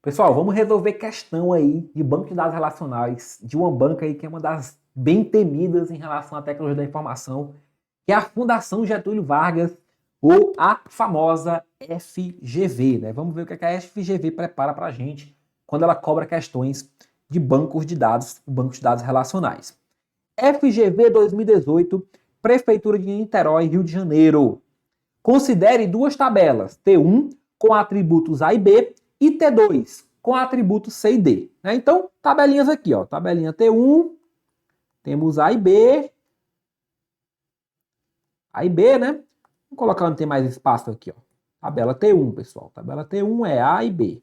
Pessoal, vamos resolver questão aí de banco de dados relacionais de uma banca aí que é uma das bem temidas em relação à tecnologia da informação, que é a Fundação Getúlio Vargas, ou a famosa FGV, né? Vamos ver o que a FGV prepara para a gente quando ela cobra questões de bancos de dados, bancos de dados relacionais. FGV 2018, Prefeitura de Niterói, Rio de Janeiro. Considere duas tabelas, T1 com atributos A e B e T2 com atributos C e D. Né? Então, tabelinhas aqui, ó. Tabelinha T1, temos A e B. A e B, né? Vou colocar onde tem mais espaço aqui, ó. Tabela T1, pessoal. Tabela T1 é A e B.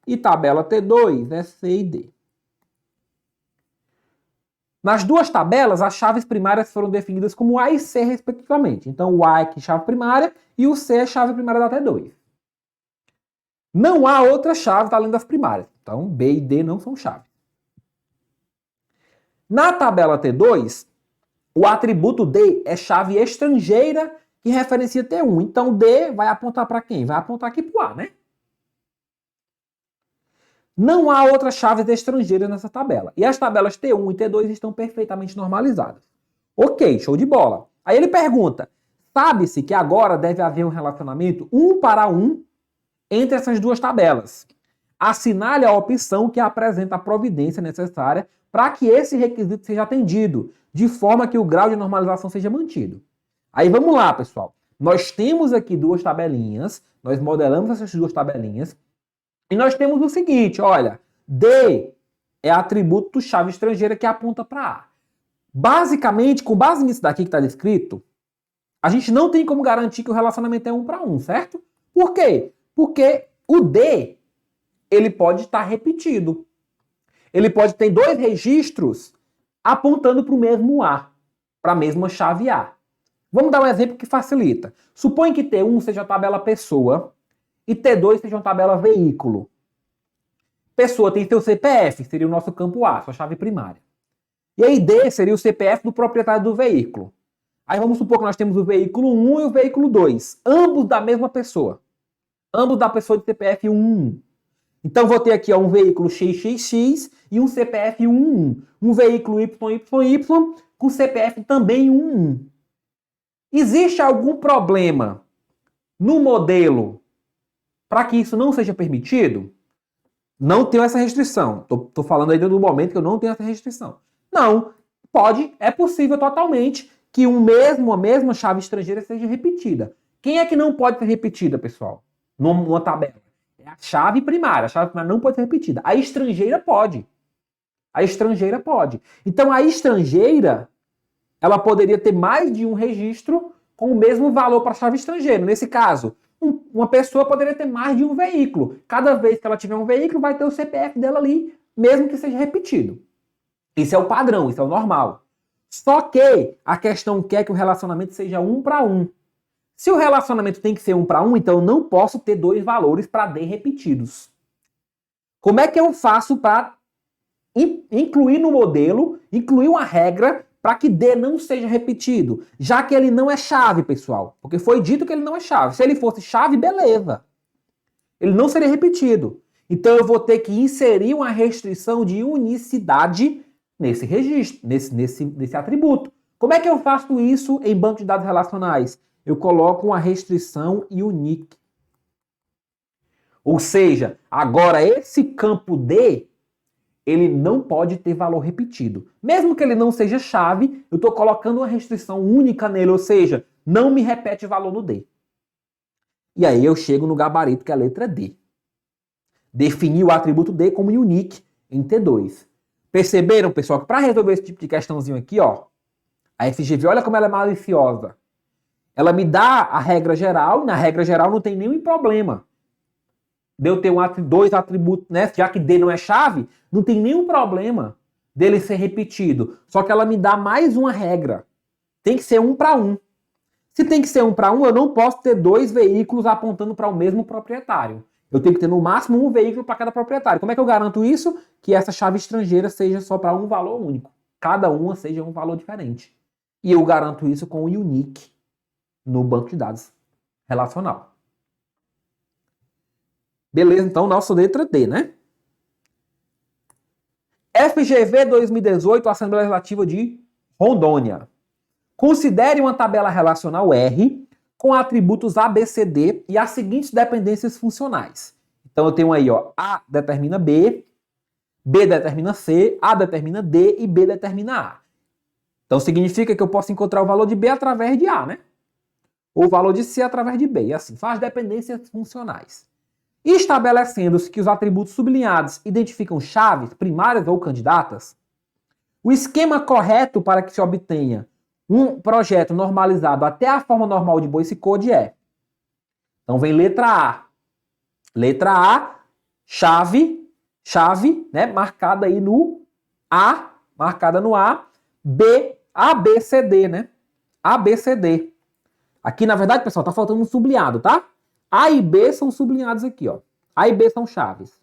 E tabela T2 é C e D. Nas duas tabelas, as chaves primárias foram definidas como A e C, respectivamente. Então, o A é chave primária e o C é chave primária da T2. Não há outras chaves além das primárias. Então, B e D não são chaves. Na tabela T2, o atributo D é chave estrangeira que referencia T1. Então, D vai apontar para quem? Vai apontar aqui para o A, né? Não há outras chaves estrangeiras nessa tabela. E as tabelas T1 e T2 estão perfeitamente normalizadas. Ok, show de bola. Aí ele pergunta, sabe-se que agora deve haver um relacionamento 1 para 1 entre essas duas tabelas. Assinale a opção que apresenta a providência necessária para que esse requisito seja atendido, de forma que o grau de normalização seja mantido. Aí vamos lá, pessoal. Nós temos aqui duas tabelinhas, nós modelamos essas duas tabelinhas, e nós temos o seguinte, olha, D é atributo chave estrangeira que aponta para A. Basicamente, com base nisso daqui que está descrito, a gente não tem como garantir que o relacionamento é 1 para 1, certo? Por quê? Porque o D, ele pode estar repetido. Ele pode ter dois registros apontando para o mesmo A, para a mesma chave A. Vamos dar um exemplo que facilita. Suponha que T1 seja a tabela pessoa e T2 seja uma tabela veículo. Pessoa tem seu CPF, seria o nosso campo A, sua chave primária. E aí D seria o CPF do proprietário do veículo. Aí vamos supor que nós temos o veículo 1 e o veículo 2, ambos da mesma pessoa. Ambos da pessoa de CPF 11. Então vou ter aqui ó, um veículo XXX e um CPF 11. Um veículo YYY com CPF também 11. Existe algum problema no modelo para que isso não seja permitido? Não tenho essa restrição. Estou falando aí do momento que eu não tenho essa restrição. Não, pode, é possível totalmente que a mesma chave estrangeira seja repetida. Quem é que não pode ser repetida, pessoal? Numa tabela? É a chave primária. A chave primária não pode ser repetida. A estrangeira pode. A estrangeira pode. Então, a estrangeira, ela poderia ter mais de um registro com o mesmo valor para a chave estrangeira. Nesse caso, uma pessoa poderia ter mais de um veículo. Cada vez que ela tiver um veículo, vai ter o CPF dela ali, mesmo que seja repetido. Isso é o padrão, isso é o normal. Só que a questão quer que o relacionamento seja 1 para 1. Se o relacionamento tem que ser 1 para 1, então eu não posso ter dois valores para D repetidos. Como é que eu faço para incluir no modelo, incluir uma regra para que D não seja repetido? Já que ele não é chave, pessoal. Porque foi dito que ele não é chave. Se ele fosse chave, beleza. Ele não seria repetido. Então eu vou ter que inserir uma restrição de unicidade nesse registro, nesse atributo. Como é que eu faço isso em banco de dados relacionais? Eu coloco uma restrição unique. Ou seja, agora esse campo D, ele não pode ter valor repetido. Mesmo que ele não seja chave, eu estou colocando uma restrição única nele, ou seja, não me repete valor no D. E aí eu chego no gabarito, que é a letra D. Definir o atributo D como unique em T2. Perceberam, pessoal, que para resolver esse tipo de questãozinho aqui, ó, a FGV, olha como ela é maliciosa. Ela me dá a regra geral, e na regra geral não tem nenhum problema de eu ter dois atributos, né? Já que D não é chave, não tem nenhum problema dele ser repetido. Só que ela me dá mais uma regra. Tem que ser 1 para 1. Se tem que ser 1 para 1, eu não posso ter dois veículos apontando para o mesmo proprietário. Eu tenho que ter no máximo um veículo para cada proprietário. Como é que eu garanto isso? Que essa chave estrangeira seja só para um valor único. Cada uma seja um valor diferente. E eu garanto isso com o unique no banco de dados relacional. Beleza, então nossa letra D, né? FGV 2018, Assembleia Legislativa de Rondônia. Considere uma tabela relacional R com atributos A, B, C, D e as seguintes dependências funcionais. Então eu tenho aí, ó, A determina B, B determina C, A determina D e B determina A. Então significa que eu posso encontrar o valor de B através de A, né? Ou o valor de C através de B. E assim, faz dependências funcionais. Estabelecendo-se que os atributos sublinhados identificam chaves primárias ou candidatas, o esquema correto para que se obtenha um projeto normalizado até a forma normal de Boyce Code é. Então vem letra A. Letra A, chave, né, marcada aí no A, marcada no A, B, A, B, C, D, né? A, B, C, D. Aqui, na verdade, pessoal, tá faltando um sublinhado, tá? A e B são sublinhados aqui, ó. A e B são chaves.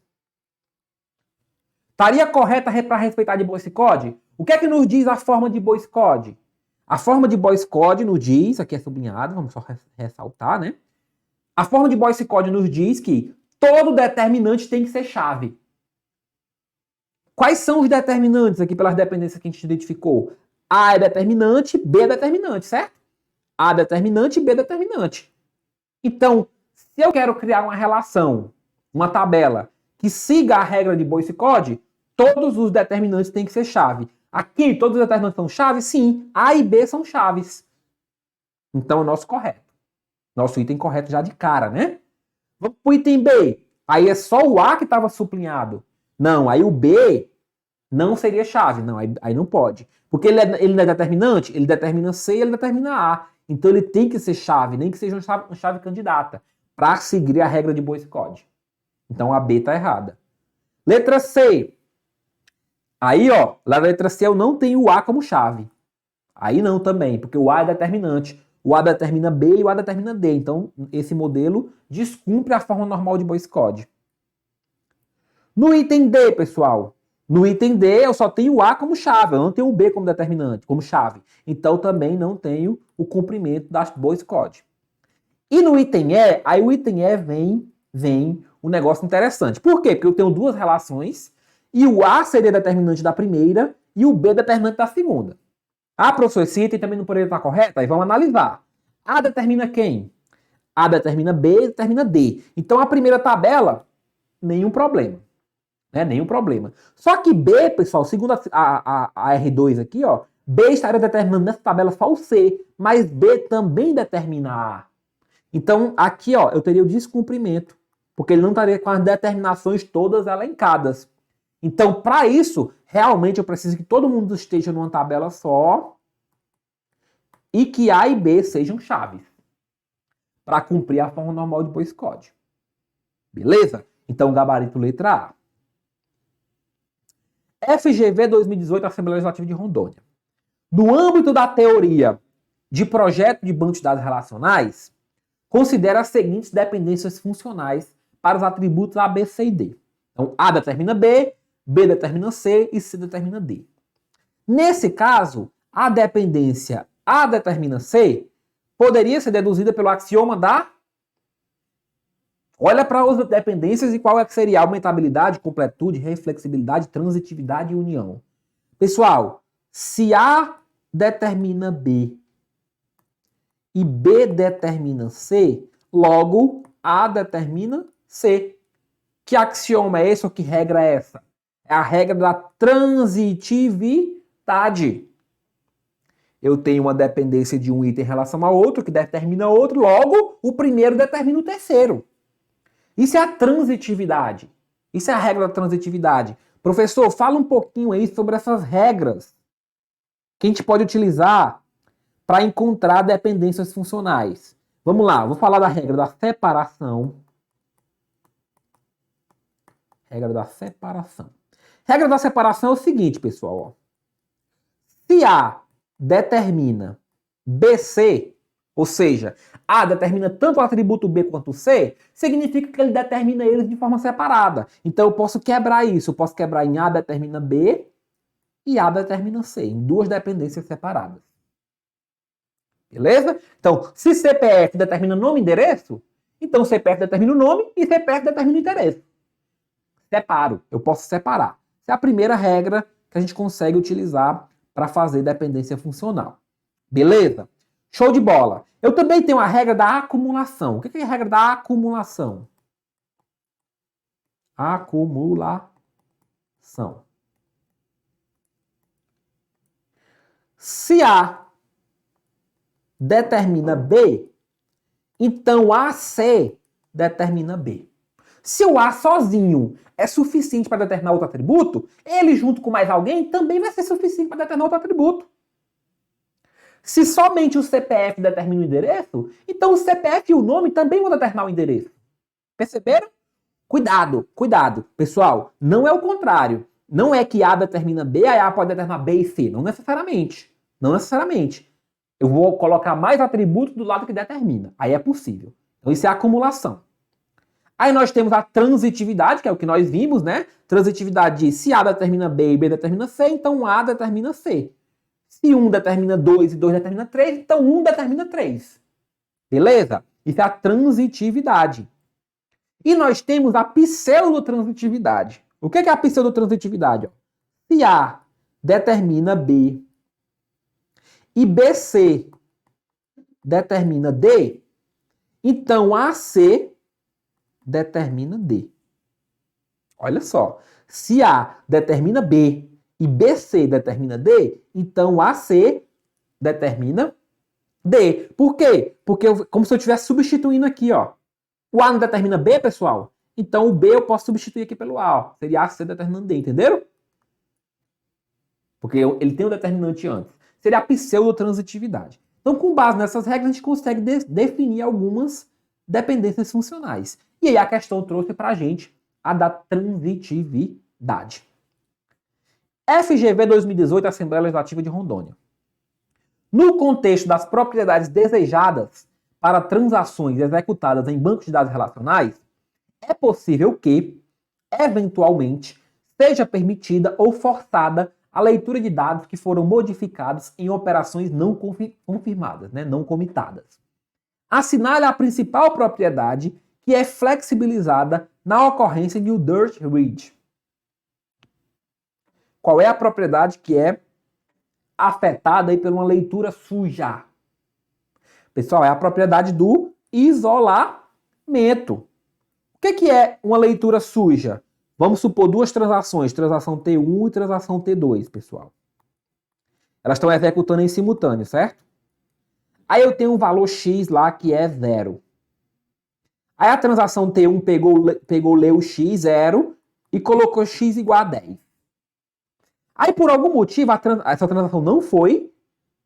Estaria correta para respeitar de Boyce Code? O que é que nos diz a forma de Boyce Code? A forma de Boyce Code nos diz, aqui é sublinhado, vamos só ressaltar, né? A forma de Boyce Code nos diz que todo determinante tem que ser chave. Quais são os determinantes aqui pelas dependências que a gente identificou? A é determinante, B é determinante, certo? A determinante, B determinante. Então, se eu quero criar uma relação, uma tabela, que siga a regra de Boyce Code, todos os determinantes têm que ser chave. Aqui, todos os determinantes são chaves? Sim. A e B são chaves. Então, é o nosso correto. Nosso item correto já de cara, né? Vamos para o item B. Aí é só o A que estava sublinhado. Não, aí o B não seria chave. Não, aí não pode. Porque ele não é determinante, ele determina C e ele determina A. Então ele tem que ser chave, nem que seja uma chave candidata, para seguir a regra de Boyce Code. Então a B está errada. Letra C. Aí, ó, na letra C eu não tenho o A como chave. Aí não também, porque o A é determinante. O A determina B e o A determina D. Então, esse modelo descumpre a forma normal de Boyce Code. No item D, pessoal, no item D eu só tenho o A como chave, eu não tenho o B como determinante, como chave. Então, também não tenho o cumprimento da Boyce Code. E no item E, aí o item E vem um negócio interessante. Por quê? Porque eu tenho duas relações e o A seria determinante da primeira e o B determinante da segunda. Ah, professor, esse item também não poderia estar correto? Aí vamos analisar. A determina quem? A determina B, determina D. Então a primeira tabela, nenhum problema. Né? Nenhum problema. Só que B, pessoal, segundo a R2 aqui, ó, B estaria determinando nessa tabela só o C, mas B também determina A. Então aqui, ó, eu teria o descumprimento, porque ele não estaria com as determinações todas elencadas. Então, para isso, realmente eu preciso que todo mundo esteja numa tabela só e que A e B sejam chaves para cumprir a forma normal de Boyce Code. Beleza? Então, gabarito letra A. FGV 2018, Assembleia Legislativa de Rondônia. No âmbito da teoria de projeto de banco de dados relacionais, considera as seguintes dependências funcionais para os atributos A, B, C e D. Então, A determina B, B determina C e C determina D. Nesse caso, a dependência A determina C poderia ser deduzida pelo axioma da... Olha para as dependências e qual é que seria a aumentabilidade, completude, reflexibilidade, transitividade e união. Pessoal, se A determina B e B determina C, logo A determina C. Que axioma é esse ou que regra é essa? É a regra da transitividade. Eu tenho uma dependência de um item em relação ao outro, que determina outro, logo o primeiro determina o terceiro. Isso é a transitividade. Isso é a regra da transitividade. Professor, fala um pouquinho aí sobre essas regras que a gente pode utilizar para encontrar dependências funcionais. Vamos lá, vou falar da regra da separação. Regra da separação. Regra da separação é o seguinte, pessoal. Ó. Se A determina BC, ou seja, A determina tanto o atributo B quanto o C, significa que ele determina eles de forma separada. Então eu posso quebrar isso. Eu posso quebrar em A determina B e A determina C, em duas dependências separadas. Beleza? Então, se CPF determina nome e endereço, Então CPF determina o nome e CPF determina o endereço. Separo, eu posso separar. Essa é a primeira regra que a gente consegue utilizar para fazer dependência funcional. Beleza? Show de bola. Eu também tenho a regra da acumulação. O que é a regra da acumulação? Acumulação. Se A determina B, então AC determina B. Se o A sozinho é suficiente para determinar outro atributo, ele junto com mais alguém também vai ser suficiente para determinar outro atributo. Se somente o CPF determina o endereço, então o CPF e o nome também vão determinar o endereço. Perceberam? Cuidado, cuidado. Pessoal, não é o contrário. Não é que A determina B, aí A pode determinar B e C. Não necessariamente. Não necessariamente. Eu vou colocar mais atributos do lado que determina. Aí é possível. Então isso é acumulação. Aí nós temos a transitividade, que é o que nós vimos, né? Transitividade de se A determina B e B determina C, então A determina C. Se 1 determina 2 e 2 determina 3, então 1 determina 3. Beleza? Isso é a transitividade. E nós temos a pseudotransitividade. O que é a pseudotransitividade? Se A determina B e BC determina D, então AC determina D. Olha só. Se A determina B e BC determina D, então AC determina D. Por quê? Porque como se eu estivesse substituindo aqui, ó. O A não determina B, pessoal? Então o B eu posso substituir aqui pelo A, ó. Seria AC determinando D, entenderam? Porque ele tem um determinante antes. Seria a pseudotransitividade. Então, com base nessas regras, a gente consegue definir algumas dependências funcionais. E aí a questão trouxe pra gente a da transitividade. FGV 2018, Assembleia Legislativa de Rondônia. No contexto das propriedades desejadas para transações executadas em bancos de dados relacionais, é possível que, eventualmente, seja permitida ou forçada a leitura de dados que foram modificados em operações não confirmadas, né, não comitadas. Assinale a principal propriedade que é flexibilizada na ocorrência de um dirt read. Qual é a propriedade que é afetada aí por uma leitura suja? Pessoal, é a propriedade do isolamento. O que é uma leitura suja? Vamos supor duas transações, transação T1 e transação T2, pessoal. Elas estão executando em simultâneo, certo? Aí eu tenho um valor X lá que é 0. Aí a transação T1 leu X 0 e colocou X igual a 10. Aí por algum motivo essa transação não foi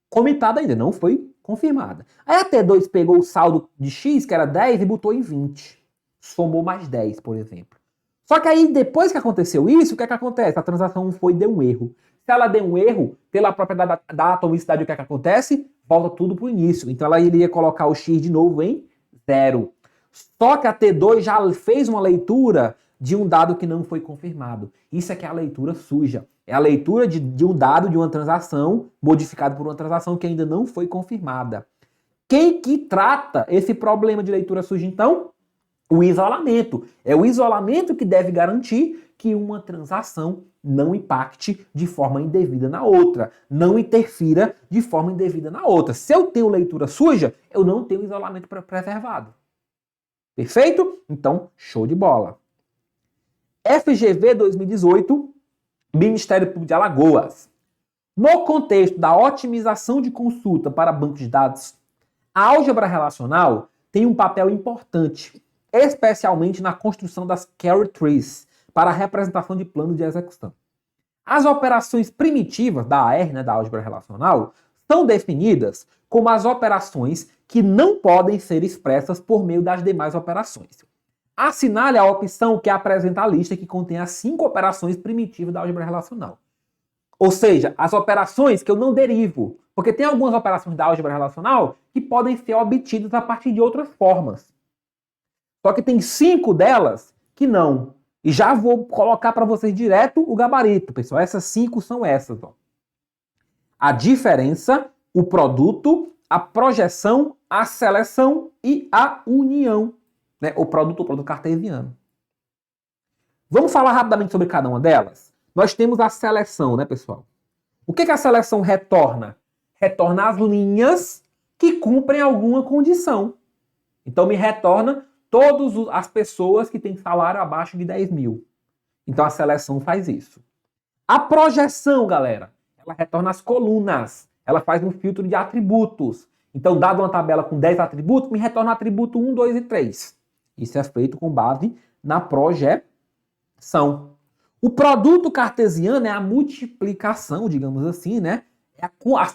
comitada ainda, não foi confirmada. Aí a T2 pegou o saldo de X, que era 10, e botou em 20. Somou mais 10, por exemplo. Só que aí, depois que aconteceu isso, o que é que acontece? A transação deu um erro. Se ela deu um erro, pela propriedade da atomicidade, o que é que acontece? Volta tudo para o início. Então ela iria colocar o X de novo em 0. Só que a T2 já fez uma leitura de um dado que não foi confirmado. Isso é que é a leitura suja. É a leitura de um dado de uma transação modificado por uma transação que ainda não foi confirmada. Quem que trata esse problema de leitura suja, então? O isolamento. É o isolamento que deve garantir que uma transação não impacte de forma indevida na outra, não interfira de forma indevida na outra. Se eu tenho leitura suja, eu não tenho isolamento preservado. Perfeito? Então, show de bola. FGV 2018, Ministério Público de Alagoas. No contexto da otimização de consulta para bancos de dados, a álgebra relacional tem um papel importante, especialmente na construção das carry trees, para a representação de planos de execução. As operações primitivas da AR, da álgebra relacional, são definidas como as operações que não podem ser expressas por meio das demais operações. Assinale a opção que apresenta a lista que contém as 5 operações primitivas da álgebra relacional. Ou seja, as operações que eu não derivo, porque tem algumas operações da álgebra relacional que podem ser obtidas a partir de outras formas. Só que tem 5 delas que não. E já vou colocar para vocês direto o gabarito, pessoal. Essas 5 são essas. Ó. A diferença, o produto, a projeção, a seleção e a união. né? O produto cartesiano. Vamos falar rapidamente sobre cada uma delas? Nós temos a seleção, né, pessoal? O que a seleção retorna? Retorna as linhas que cumprem alguma condição. Então, me retorna todas as pessoas que têm salário abaixo de 10 mil. Então, a seleção faz isso. A projeção, galera, ela retorna as colunas. Ela faz um filtro de atributos. Então, dado uma tabela com 10 atributos, me retorna o atributo 1, 2 e 3. Isso é feito com base na projeção. O produto cartesiano é a multiplicação, digamos assim, né? É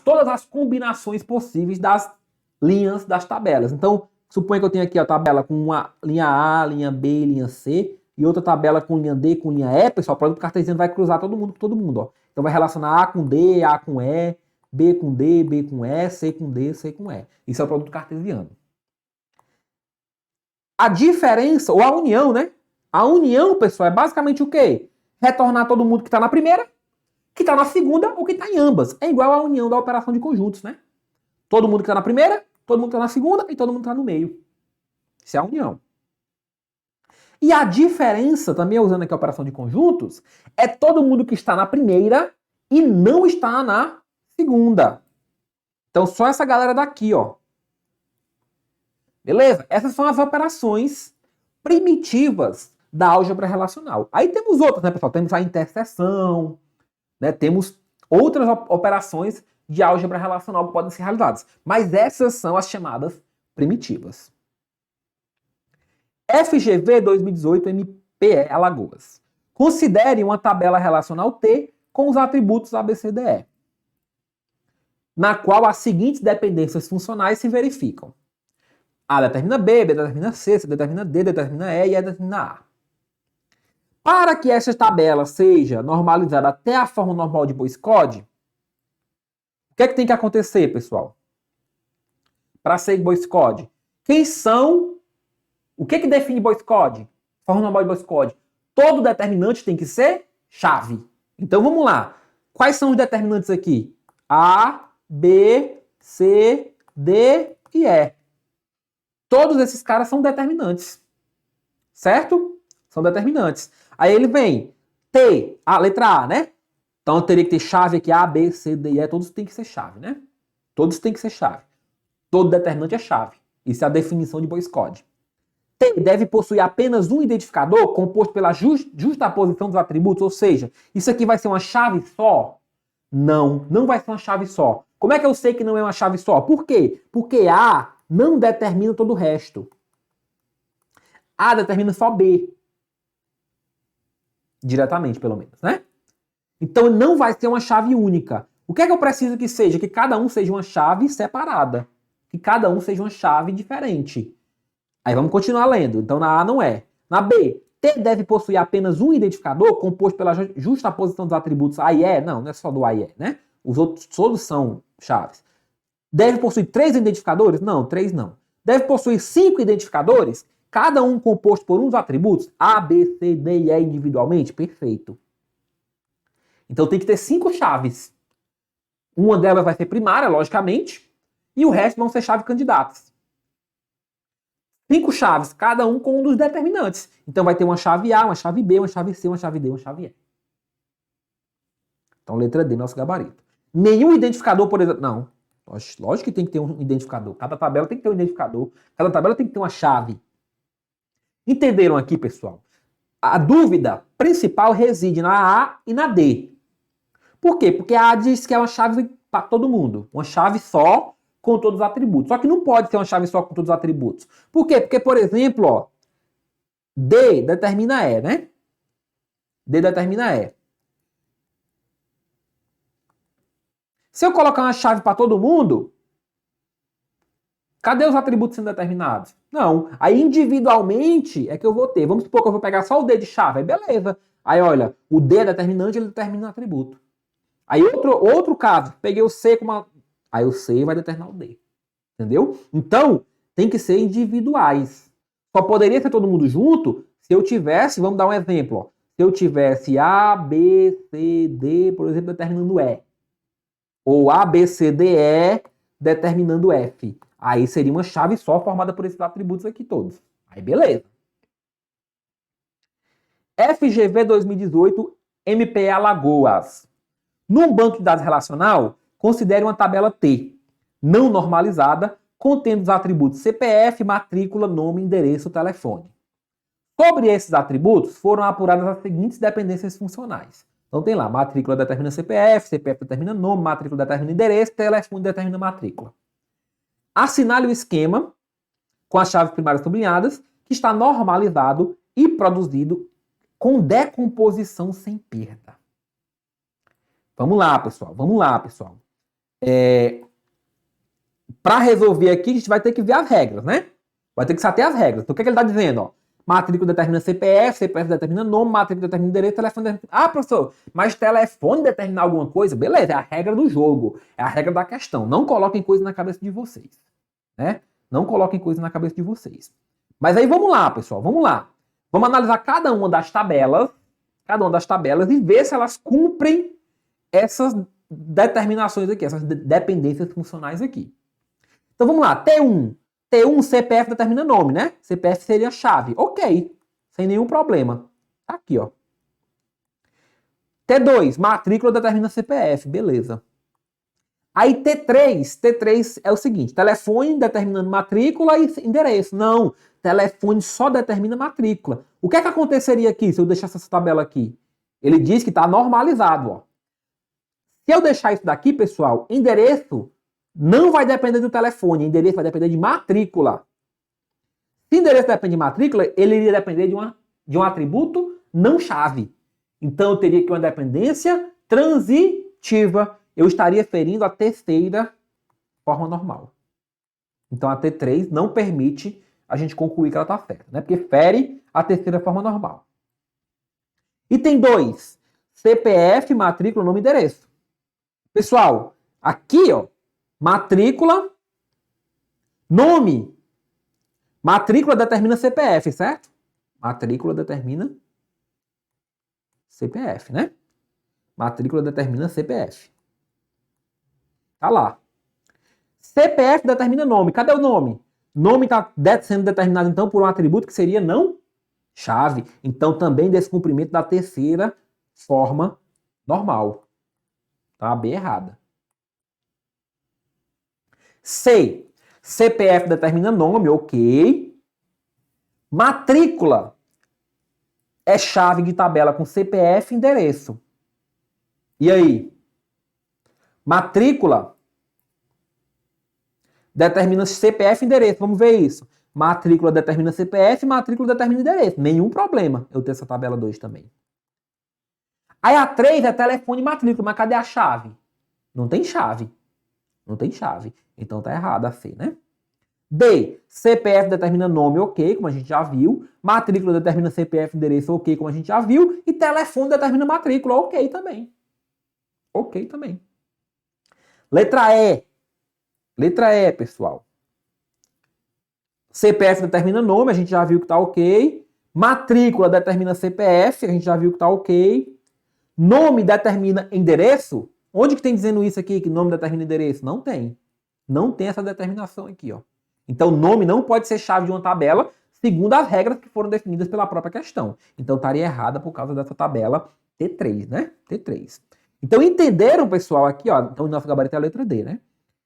todas as combinações possíveis das linhas das tabelas. Então, suponha que eu tenho aqui a tabela com uma linha A, linha B, linha C, e outra tabela com linha D, com linha E, pessoal, o produto cartesiano vai cruzar todo mundo com todo mundo, ó. Então vai relacionar A com D, A com E, B com D, B com E, C com D, C com E. Isso é o produto cartesiano. A diferença, ou a união, né? A união, pessoal, é basicamente o quê? Retornar todo mundo que está na primeira, que está na segunda ou que está em ambas. É igual à união da operação de conjuntos, né? Todo mundo que está na primeira, todo mundo que está na segunda e todo mundo que está no meio. Isso é a união. E a diferença, também usando aqui a operação de conjuntos, é todo mundo que está na primeira e não está na segunda. Então, só essa galera daqui, ó. Beleza? Essas são as operações primitivas da álgebra relacional. Aí temos outras, né, pessoal? Temos a interseção, né? Temos outras operações de álgebra relacional que podem ser realizadas. Mas essas são as chamadas primitivas. FGV 2018 MPE Alagoas. Considere uma tabela relacional T com os atributos ABCDE, na qual as seguintes dependências funcionais se verificam. A determina B, B determina C, C determina D, determina E e E determina A. Para que essa tabela seja normalizada até a forma normal de Boyce-Codd, o que é que tem que acontecer, pessoal? Para ser Boyce-Codd, quem são... O que define Boyce-Codd? Forma normal de Boyce-Codd. Todo determinante tem que ser chave. Então vamos lá. Quais são os determinantes aqui? A, B, C, D e E. Todos esses caras são determinantes. Certo? São determinantes. Aí ele vem T, a letra A, né? Então eu teria que ter chave aqui A, B, C, D e E. Todos têm que ser chave, né? Todos têm que ser chave. Todo determinante é chave. Isso é a definição de Boyce-Codd. T deve possuir apenas um identificador composto pela justaposição dos atributos, ou seja, isso aqui vai ser uma chave só? Não, não vai ser uma chave só. Como é que eu sei que não é uma chave só? Por quê? Porque A não determina todo o resto. A determina só B. Diretamente, pelo menos, né? Então não vai ser uma chave única. O que é que eu preciso que seja? Que cada um seja uma chave separada. Que cada um seja uma chave diferente. Aí vamos continuar lendo. Então na A não é. Na B, T deve possuir apenas um identificador composto pela justaposição dos atributos A e E. Não é só do A e E, né? Os outros todos são chaves. Deve possuir 3 identificadores? Não, 3 não. Deve possuir 5 identificadores? Cada um composto por um dos atributos? A, B, C, D e E individualmente? Perfeito. Então tem que ter 5 chaves. Uma delas vai ser primária, logicamente, e o resto vão ser chaves candidatas. 5 chaves, cada um com um dos determinantes. Então vai ter uma chave A, uma chave B, uma chave C, uma chave D, uma chave E. Então letra D, nosso gabarito. Nenhum identificador, por exemplo... Não, lógico que tem que ter um identificador. Cada tabela tem que ter um identificador. Cada tabela tem que ter uma chave. Entenderam aqui, pessoal? A dúvida principal reside na A e na D. Por quê? Porque a A diz que é uma chave para todo mundo. Uma chave só com todos os atributos. Só que não pode ser uma chave só com todos os atributos. Por quê? Porque, por exemplo, ó, D determina E, né? D determina E. Se eu colocar uma chave para todo mundo, cadê os atributos sendo determinados? Não. Aí individualmente é que eu vou ter. Vamos supor que eu vou pegar só o D de chave. Aí beleza. Aí olha, o D é determinante, ele determina o atributo. Aí outro caso, peguei o C com uma... Aí o C vai determinar o D. Entendeu? Então, tem que ser individuais. Só poderia ser todo mundo junto se eu tivesse, vamos dar um exemplo, ó, se eu tivesse A, B, C, D, por exemplo, determinando E. Ou A, B, C, D, E determinando F. Aí seria uma chave só formada por esses atributos aqui todos. Aí beleza. FGV 2018, MPE Alagoas. Num banco de dados relacional, considere uma tabela T, não normalizada, contendo os atributos CPF, matrícula, nome, endereço, telefone. Sobre esses atributos, foram apuradas as seguintes dependências funcionais. Então tem lá, matrícula determina CPF, CPF determina nome, matrícula determina endereço, telefone determina matrícula. Assinale o esquema com as chaves primárias sublinhadas, que está normalizado e produzido com decomposição sem perda. Vamos lá, pessoal. Para resolver aqui, a gente vai ter que ver as regras, né? Vai ter que saber as regras. Então, o que ele está dizendo? Ó? Matrícula determina CPF, CPF determina nome, matrícula determina endereço, telefone determina... Ah, professor, mas telefone determina alguma coisa? Beleza, é a regra do jogo, é a regra da questão. Não coloquem coisa na cabeça de vocês, né? Não coloquem coisa na cabeça de vocês. Mas aí vamos lá, pessoal, vamos lá. Vamos analisar cada uma das tabelas e ver se elas cumprem essas determinações aqui, essas dependências funcionais aqui. Então vamos lá, T1, CPF determina nome, né? CPF seria chave. Ok, sem nenhum problema. Tá aqui, ó. T2, matrícula determina CPF, beleza. Aí T3 é o seguinte, telefone determinando matrícula e endereço. Não, telefone só determina matrícula. O que é que aconteceria aqui se eu deixasse essa tabela aqui? Ele diz que está normalizado, ó. Se eu deixar isso daqui, pessoal, endereço não vai depender do telefone, endereço vai depender de matrícula. Se endereço depende de matrícula, ele iria depender de um atributo não chave. Então eu teria aqui uma dependência transitiva. Eu estaria ferindo a terceira forma normal. Então a T3 não permite a gente concluir que ela está certa, né? Porque fere a terceira forma normal. Item 2, CPF, matrícula, nome e endereço. Pessoal, aqui, ó, matrícula, nome. Matrícula determina CPF, certo? Matrícula determina CPF, né? Matrícula determina CPF. Tá lá. CPF determina nome. Cadê o nome? Nome está sendo determinado, então, por um atributo que seria não chave. Então, também descumprimento da terceira forma normal. Tá bem errada. C. CPF determina nome, ok. Matrícula é chave de tabela com CPF e endereço. E aí? Matrícula determina CPF e endereço. Vamos ver isso. Matrícula determina CPF, matrícula determina endereço. Nenhum problema eu ter essa tabela 2 também. Aí a 3 é telefone e matrícula, mas cadê a chave? Não tem chave. Não tem chave. Então tá errado a C, né? D. CPF determina nome, ok, como a gente já viu. Matrícula determina CPF e endereço, ok, como a gente já viu. E telefone determina matrícula, ok também. Ok também. Letra E. Letra E, pessoal. CPF determina nome, a gente já viu que tá ok. Matrícula determina CPF, a gente já viu que tá ok. Nome determina endereço. Onde que tem dizendo isso aqui, que nome determina endereço? Não tem. Não tem essa determinação aqui, ó. Então, nome não pode ser chave de uma tabela, segundo as regras que foram definidas pela própria questão. Então, estaria errada por causa dessa tabela T3, né? T3. Então, entenderam, pessoal, aqui, ó. Então, o nosso gabarito é a letra D, né?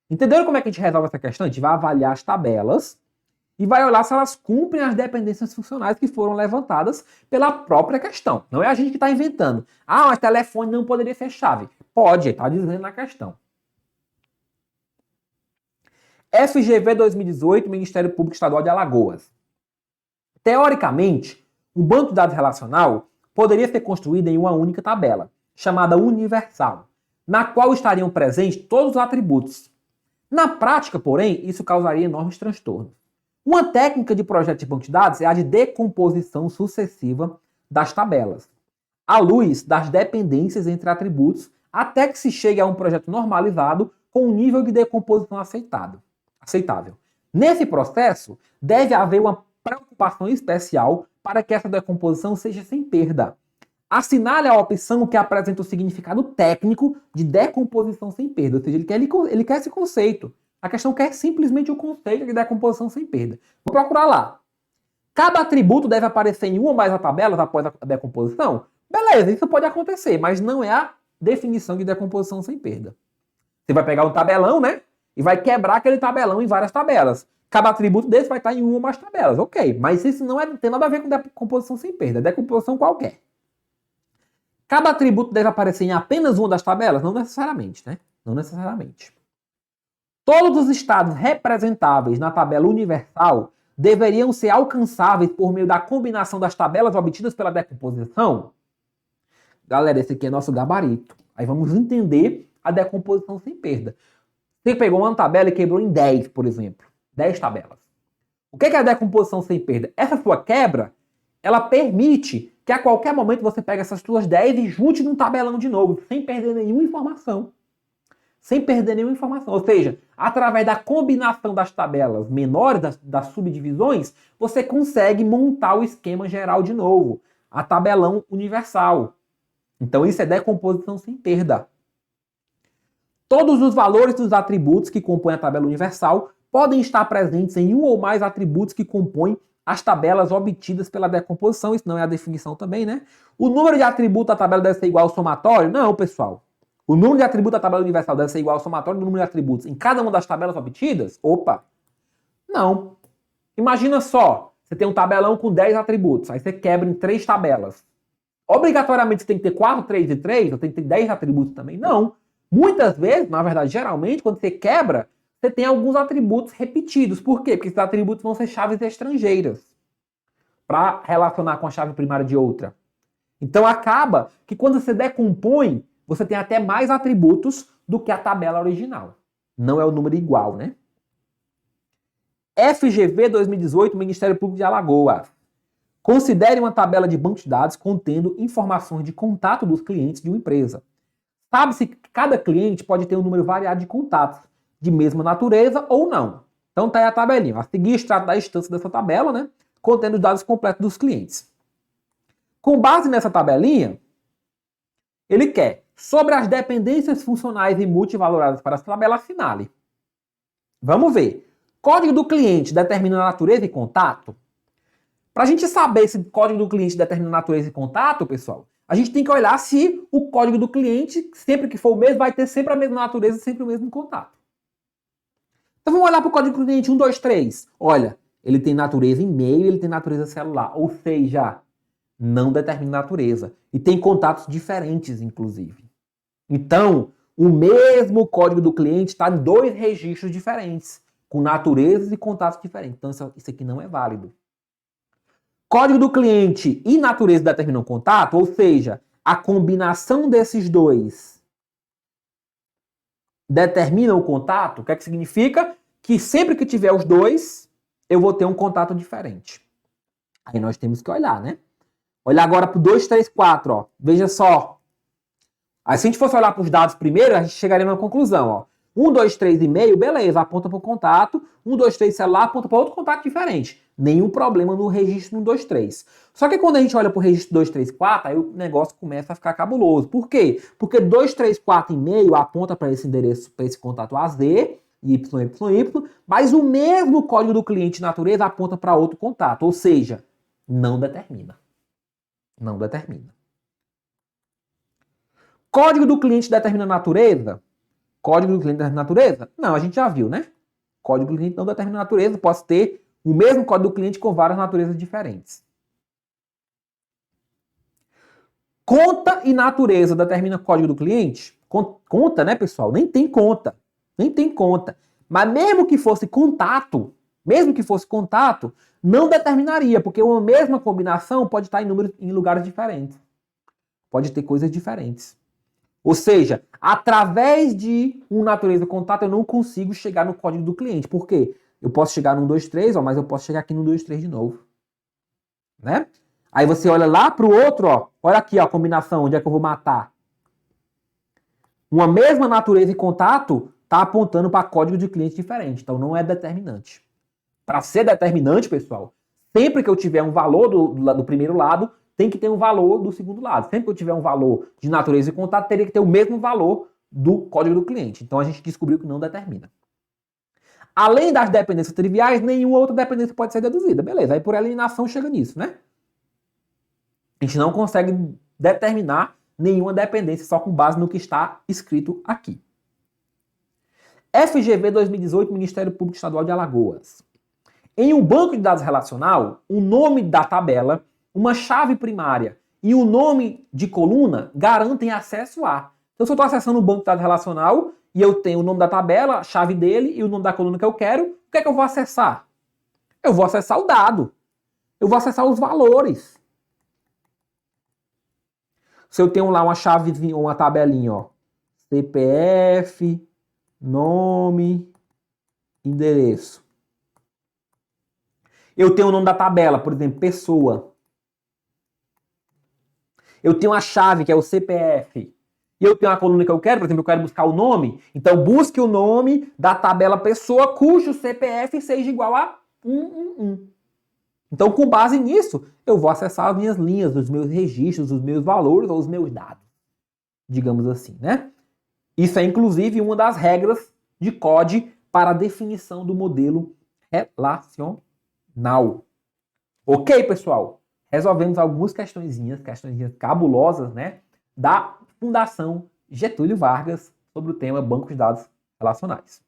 Entenderam como é que a gente resolve essa questão? A gente vai avaliar as tabelas e vai olhar se elas cumprem as dependências funcionais que foram levantadas pela própria questão. Não é a gente que está inventando. Ah, mas telefone não poderia ser chave. Pode, está dizendo na questão. FGV 2018, Ministério Público Estadual de Alagoas. Teoricamente, um banco de dados relacional poderia ser construído em uma única tabela, chamada universal, na qual estariam presentes todos os atributos. Na prática, porém, isso causaria enormes transtornos. Uma técnica de projeto de banco de dados é a de decomposição sucessiva das tabelas, à luz das dependências entre atributos, até que se chegue a um projeto normalizado com um nível de decomposição aceitável. Nesse processo, deve haver uma preocupação especial para que essa decomposição seja sem perda. Assinale a opção que apresenta o significado técnico de decomposição sem perda, ou seja, ele quer esse conceito. A questão quer simplesmente o conceito de decomposição sem perda. Vou procurar lá. Cada atributo deve aparecer em uma ou mais tabelas após a decomposição? Beleza, isso pode acontecer, mas não é a definição de decomposição sem perda. Você vai pegar um tabelão, né? E vai quebrar aquele tabelão em várias tabelas. Cada atributo desse vai estar em uma ou mais tabelas. Ok, mas isso não tem nada a ver com decomposição sem perda. É decomposição qualquer. Cada atributo deve aparecer em apenas uma das tabelas? Não necessariamente, né? Não necessariamente. Todos os estados representáveis na tabela universal deveriam ser alcançáveis por meio da combinação das tabelas obtidas pela decomposição? Galera, esse aqui é nosso gabarito. Aí vamos entender a decomposição sem perda. Você pegou uma tabela e quebrou em 10, por exemplo. 10 tabelas. O que é a decomposição sem perda? Essa sua quebra, ela permite que a qualquer momento você pegue essas suas 10 e junte num tabelão de novo, sem perder nenhuma informação. Sem perder nenhuma informação. Ou seja, através da combinação das tabelas menores, das subdivisões, você consegue montar o esquema geral de novo. A tabelão universal. Então isso é decomposição sem perda. Todos os valores dos atributos que compõem a tabela universal podem estar presentes em um ou mais atributos que compõem as tabelas obtidas pela decomposição. Isso não é a definição também, né? O número de atributos da tabela deve ser igual ao somatório? Não, pessoal. O número de atributos da tabela universal deve ser igual ao somatório do número de atributos em cada uma das tabelas obtidas? Opa! Não. Imagina só, você tem um tabelão com 10 atributos, aí você quebra em 3 tabelas. Obrigatoriamente você tem que ter 4, 3 e 3, ou tem que ter 10 atributos também? Não. Muitas vezes, na verdade, geralmente, quando você quebra, você tem alguns atributos repetidos. Por quê? Porque esses atributos vão ser chaves estrangeiras para relacionar com a chave primária de outra. Então acaba que quando você decompõe, você tem até mais atributos do que a tabela original. Não é o número igual, né? FGV 2018, Ministério Público de Alagoas. Considere uma tabela de banco de dados contendo informações de contato dos clientes de uma empresa. Sabe-se que cada cliente pode ter um número variado de contatos, de mesma natureza ou não. Então tá aí a tabelinha. A seguir, extrato da instância dessa tabela, né? Contendo os dados completos dos clientes. Com base nessa tabelinha, ele quer, sobre as dependências funcionais e multivaloradas para essa tabela, assinale. Vamos ver. Código do cliente determina a natureza e contato? Para a gente saber se o código do cliente determina a natureza e contato, pessoal, a gente tem que olhar se o código do cliente, sempre que for o mesmo, vai ter sempre a mesma natureza e sempre o mesmo contato. Então vamos olhar para o código do cliente 1, 2, 3. Olha, ele tem natureza e-mail e ele tem natureza celular. Ou seja, não determina natureza. E tem contatos diferentes, inclusive. Então, o mesmo código do cliente está em 2 registros diferentes, com naturezas e contatos diferentes. Então isso aqui não é válido. Código do cliente e natureza determinam contato, ou seja, a combinação desses dois determina o contato. O que é que significa? Que sempre que tiver os dois, eu vou ter um contato diferente. Aí nós temos que olhar, né? Olhar agora para o 2, 3, 4, ó. Veja só. Aí se a gente fosse olhar para os dados primeiro, a gente chegaria numa conclusão, ó. 1, 2, 3 e-mail, beleza, aponta para o contato. 1, 2, 3 celular, aponta para outro contato diferente. Nenhum problema no registro 1, 2, 3. Só que quando a gente olha para o registro 2, 3, 4, aí o negócio começa a ficar cabuloso. Por quê? Porque 2, 3, 4 e-mail aponta para esse endereço, para esse contato AZ, YYY, mas o mesmo código do cliente natureza aponta para outro contato. Ou seja, não determina. Não determina. Código do cliente determina a natureza? Código do cliente determina a natureza? Não, a gente já viu, né? Código do cliente não determina a natureza. Posso ter o mesmo código do cliente com várias naturezas diferentes. Conta e natureza determina o código do cliente? Conta, né, pessoal? Nem tem conta. Nem tem conta. Mas mesmo que fosse contato, não determinaria, porque uma mesma combinação pode estar em lugares diferentes. Pode ter coisas diferentes. Ou seja, através de um natureza contato, eu não consigo chegar no código do cliente. Por quê? Eu posso chegar no 1, 2, 3, ó, mas eu posso chegar aqui no 2, 3 de novo. Né? Aí você olha lá para o outro, ó, olha aqui ó, a combinação, onde é que eu vou matar. Uma mesma natureza e contato está apontando para código de cliente diferente. Então não é determinante. Para ser determinante, pessoal, sempre que eu tiver um valor do primeiro lado, tem que ter um valor do segundo lado. Sempre que eu tiver um valor de natureza e contato, teria que ter o mesmo valor do código do cliente. Então a gente descobriu que não determina. Além das dependências triviais, nenhuma outra dependência pode ser deduzida. Beleza, aí por eliminação chega nisso, né? A gente não consegue determinar nenhuma dependência só com base no que está escrito aqui. FGV 2018, Ministério Público Estadual de Alagoas. Em um banco de dados relacional, o nome da tabela, uma chave primária e o nome de coluna garantem acesso a. Então, se eu estou acessando um banco de dados relacional e eu tenho o nome da tabela, a chave dele e o nome da coluna que eu quero, o que é que eu vou acessar? Eu vou acessar o dado. Eu vou acessar os valores. Se eu tenho lá uma chavezinha, uma tabelinha, ó, CPF, nome, endereço. Eu tenho o nome da tabela, por exemplo, pessoa. Eu tenho a chave, que é o CPF. E eu tenho a coluna que eu quero, por exemplo, eu quero buscar o nome. Então, busque o nome da tabela pessoa cujo CPF seja igual a 111. Então, com base nisso, eu vou acessar as minhas linhas, os meus registros, os meus valores ou os meus dados. Digamos assim, né? Isso é, inclusive, uma das regras de CODE para a definição do modelo relacional. Ok, pessoal? Resolvemos algumas questõezinhas cabulosas, né? Da Fundação Getúlio Vargas sobre o tema Banco de Dados Relacionais.